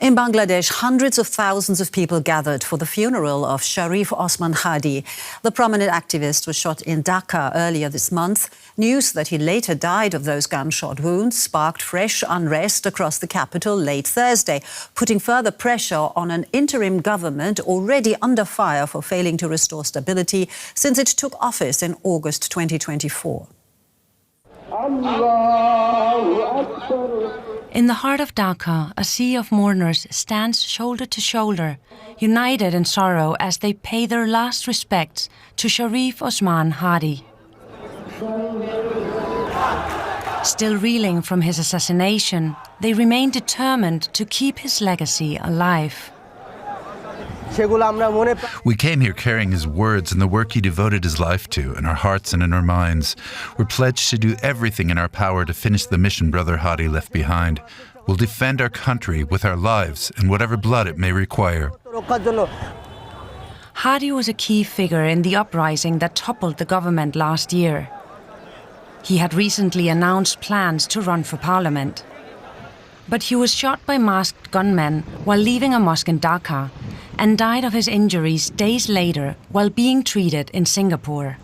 In Bangladesh, hundreds of thousands of people gathered for the funeral of Sharif Osman Hadi. The prominent activist was shot in Dhaka earlier this month. News that he later died of those gunshot wounds sparked fresh unrest across the capital late Thursday, putting further pressure on an interim government already under fire for failing to restore stability since it took office in August 2024. In the heart of Dhaka, a sea of mourners stands shoulder to shoulder, united in sorrow as they pay their last respects to Sharif Osman Hadi. Still reeling from his assassination, they remain determined to keep his legacy alive. We came here carrying his words and the work he devoted his life to in our hearts and in our minds. We're pledged to do everything in our power to finish the mission Brother Hadi left behind. We'll defend our country with our lives and whatever blood it may require. Hadi was a key figure in the uprising that toppled the government last year. He had recently announced plans to run for parliament. But he was shot by masked gunmen while leaving a mosque in Dhaka and died of his injuries days later while being treated in Singapore.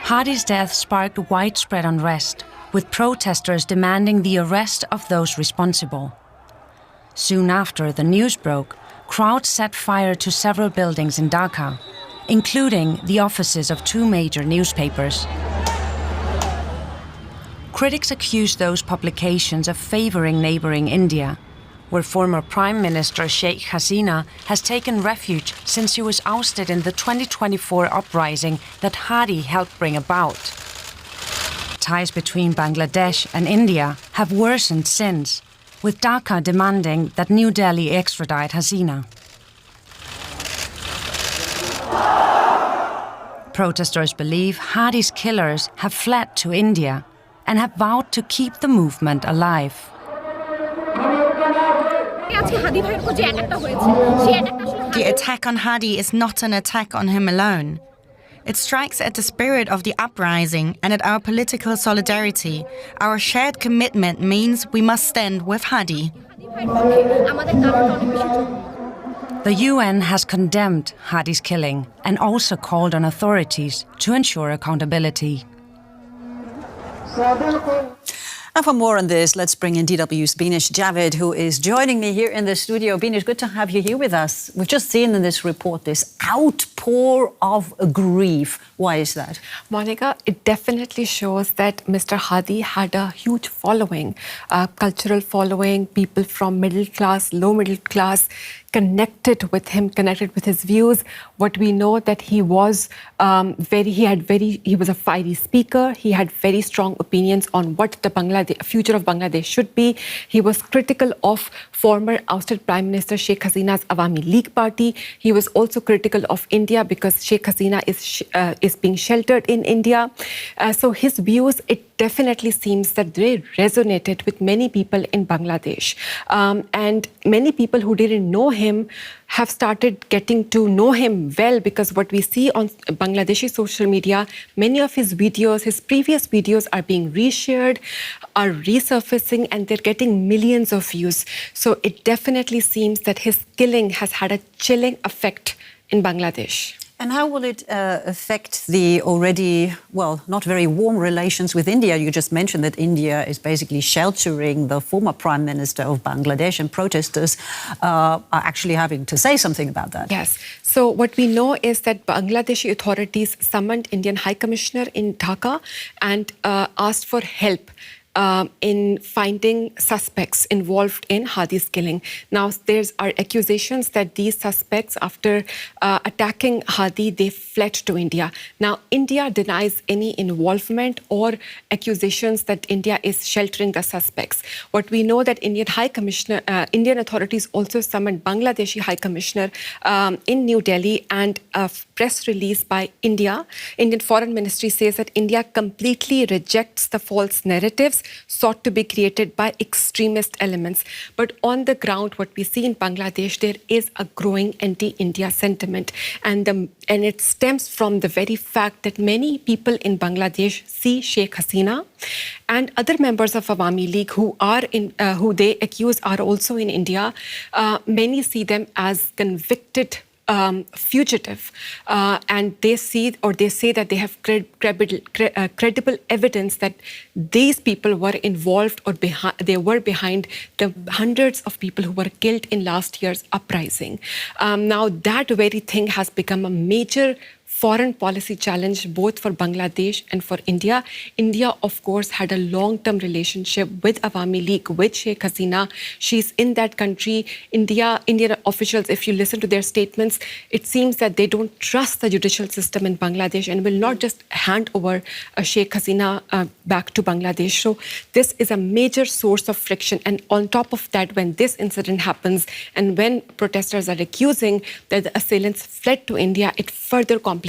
Hadi's death sparked widespread unrest, with protesters demanding the arrest of those responsible. Soon after the news broke, crowds set fire to several buildings in Dhaka, including the offices of two major newspapers. Critics accuse those publications of favouring neighbouring India, where former Prime Minister Sheikh Hasina has taken refuge since he was ousted in the 2024 uprising that Hadi helped bring about. Ties between Bangladesh and India have worsened since, with Dhaka demanding that New Delhi extradite Hasina. Protesters believe Hadi's killers have fled to India and have vowed to keep the movement alive. The attack on Hadi is not an attack on him alone. It strikes at the spirit of the uprising and at our political solidarity. Our shared commitment means we must stand with Hadi. The UN has condemned Hadi's killing and also called on authorities to ensure accountability. And for more on this, let's bring in DW's Beenish Javed, who is joining me here in the studio. Beenish, good to have you here with us. We've just seen in this report this outpour of grief. Why is that? Monica, it definitely shows that Mr. Hadi had a huge following, cultural following, people from middle class, low middle class, connected with him, connected with his views. What we know that he was he was a fiery speaker. He had very strong opinions on what the future of Bangladesh should be. He was critical of former ousted Prime Minister Sheikh Hasina's Awami League party. He was also critical of India because Sheikh Hasina is being sheltered in India. So his views, it definitely seems that they resonated with many people in Bangladesh. And many people who didn't know him have started getting to know him well, because what we see on Bangladeshi social media, many of his videos, his previous videos are being reshared, are resurfacing, and they're getting millions of views. So it definitely seems that his killing has had a chilling effect in Bangladesh. And how will it affect the already, well, not very warm relations with India? You just mentioned that India is basically sheltering the former Prime Minister of Bangladesh, and protesters are actually having to say something about that. Yes. So what we know is that Bangladeshi authorities summoned Indian High Commissioner in Dhaka and asked for help in finding suspects involved in Hadi's killing. Now, there are accusations that these suspects, after attacking Hadi, they fled to India. Now, India denies any involvement or accusations that India is sheltering the suspects. What we know that Indian authorities also summoned Bangladeshi High Commissioner in New Delhi, and a press release by Indian Foreign Ministry says that India completely rejects the false narratives sought to be created by extremist elements. But on the ground, what we see in Bangladesh, there is a growing anti-India sentiment. And it stems from the very fact that many people in Bangladesh see Sheikh Hasina and other members of Awami League who they accuse are also in India. Many see them as convicted fugitive, and they say that they have credible evidence that these people were involved or they were behind the hundreds of people who were killed in last year's uprising. Now that very thing has become a major foreign policy challenge both for Bangladesh and for India. India, of course, had a long-term relationship with Awami League, with Sheikh Hasina. She's in that country. Indian officials, if you listen to their statements, it seems that they don't trust the judicial system in Bangladesh and will not just hand over Sheikh Hasina back to Bangladesh. So this is a major source of friction. And on top of that, when this incident happens and when protesters are accusing that the assailants fled to India, it further complicates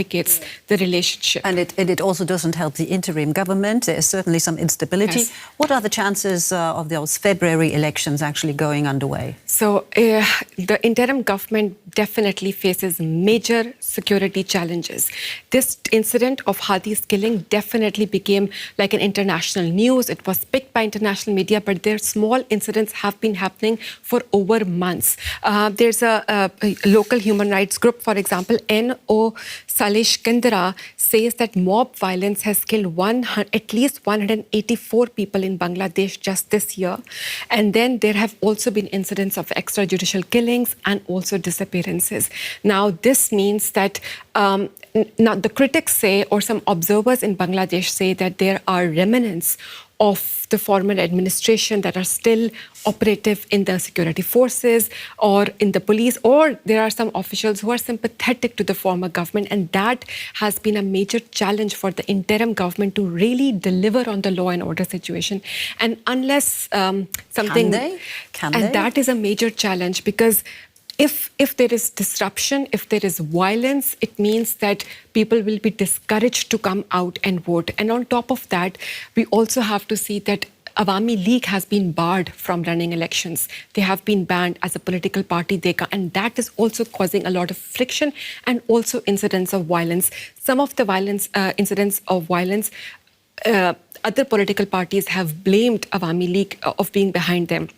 the relationship. And it also doesn't help the interim government. There is certainly some instability. Yes. What are the chances of those February elections actually going underway? So the interim government definitely faces major security challenges. This incident of Hadi's killing definitely became like an international news. It was picked by international media, but their small incidents have been happening for over months. There's a local human rights group, for example, N.O. Salish Kendra, says that mob violence has killed at least 184 people in Bangladesh just this year. And then there have also been incidents of extrajudicial killings and also disappearances. Now, this means that now the critics say, or some observers in Bangladesh say, that there are remnants of the former administration that are still operative in the security forces or in the police, or there are some officials who are sympathetic to the former government, and that has been a major challenge for the interim government to really deliver on the law and order situation. And unless something... Can they? That is a major challenge, because if there is disruption, if there is violence, it means that people will be discouraged to come out and vote. And on top of that, we also have to see that Awami League has been barred from running elections. They have been banned as a political party, and that is also causing a lot of friction and also incidents of violence. Some of the incidents of violence, other political parties have blamed Awami League of being behind them.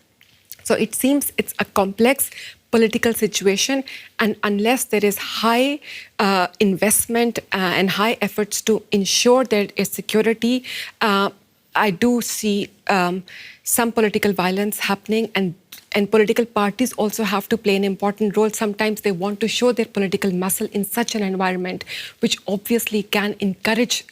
So it seems it's a complex political situation, and unless there is high investment and high efforts to ensure there is security, I do see some political violence happening, and political parties also have to play an important role. Sometimes they want to show their political muscle in such an environment, which obviously can encourage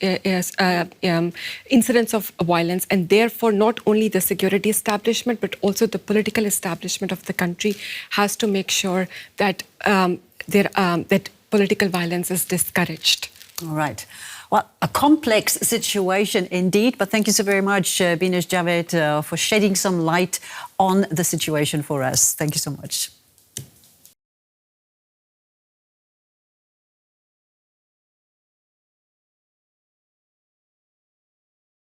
incidents of violence. And therefore, not only the security establishment, but also the political establishment of the country has to make sure that that political violence is discouraged. All right. Well, a complex situation indeed, but thank you so very much, Beenish Javed, for shedding some light on the situation for us. Thank you so much.